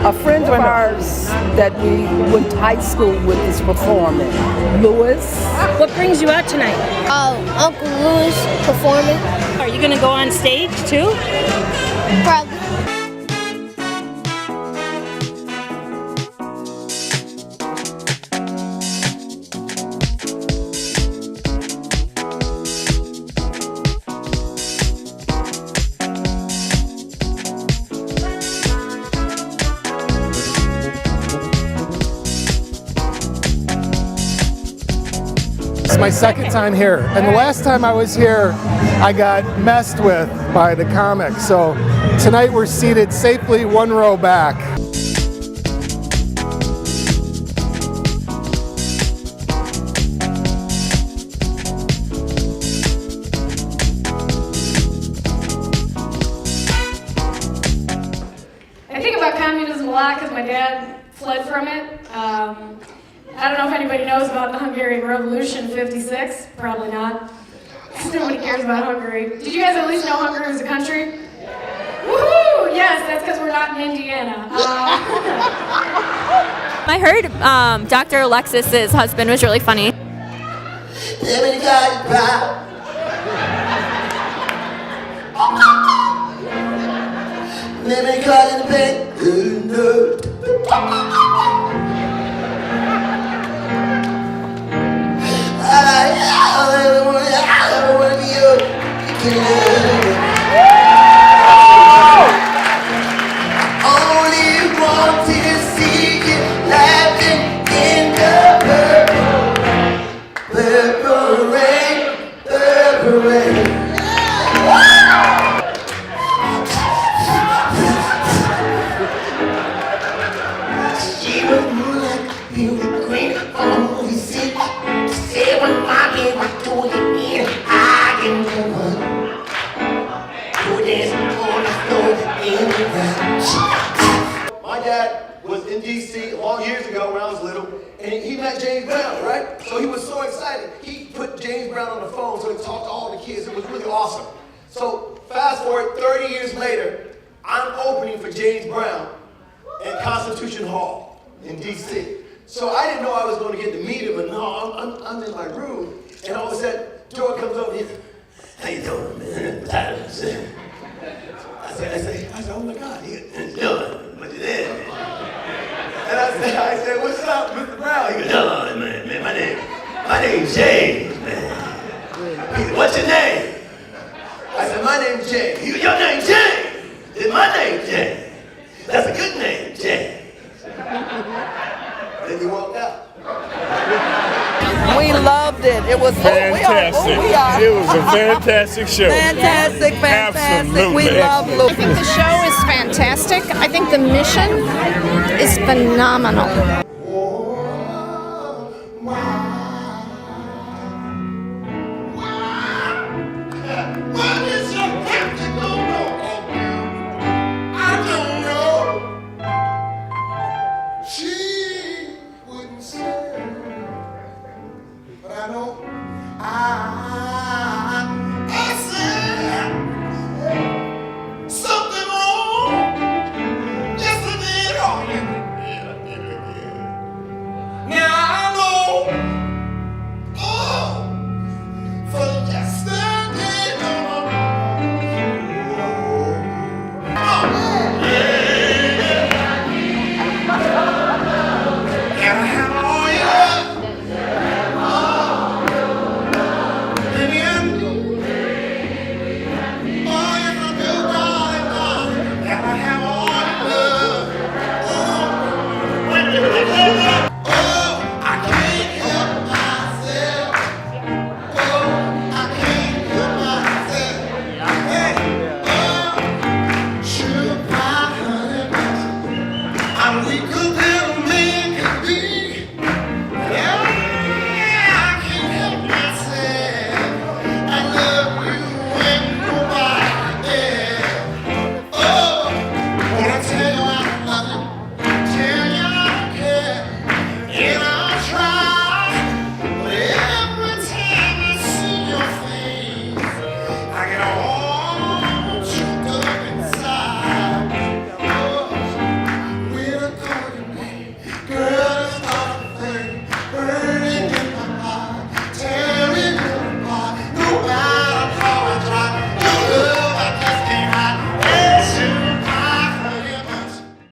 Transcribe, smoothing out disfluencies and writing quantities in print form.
A friend of ours that we went to high school with is performing. Louis. What brings you out tonight? Uncle Louis performing. Are you going to go on stage too? Probably. It's my second time here, and the last time I was here, I got messed with by the comics. So tonight we're seated safely one row back. I think about communism a lot because my dad fled from it. I don't know if anybody knows about the Hungarian Revolution, 56. Probably not. Nobody cares about Hungary. Did you guys at least know Hungary was a country? Woohoo! Yes, that's because we're not in Indiana. I heard Dr. Alexis's husband was really funny. My dad was in D.C. long years ago when I was little, and he met James Brown, right? So he was so excited. He put James Brown on the phone so he talked to all the kids. It was really awesome. So fast forward 30 years later, I'm opening for James Brown at Constitution Hall in D.C. So I didn't know I was going to get to meet him, and no, I'm in my room, and all of a sudden, Joe comes over here. How you doing, man? I said, oh my God, what you there? And I said, what's up, Mr. Brown? He goes, no, man, my name's James, man. He said, what's your name? I said, my name's James. He goes, your name's James? Then my name's James. That's a good name, James. Then he walked out. We loved it. It was fantastic. It was a fantastic show. Fantastic. Absolutely. We love Louis. I think the show is fantastic. I think the mission is phenomenal. I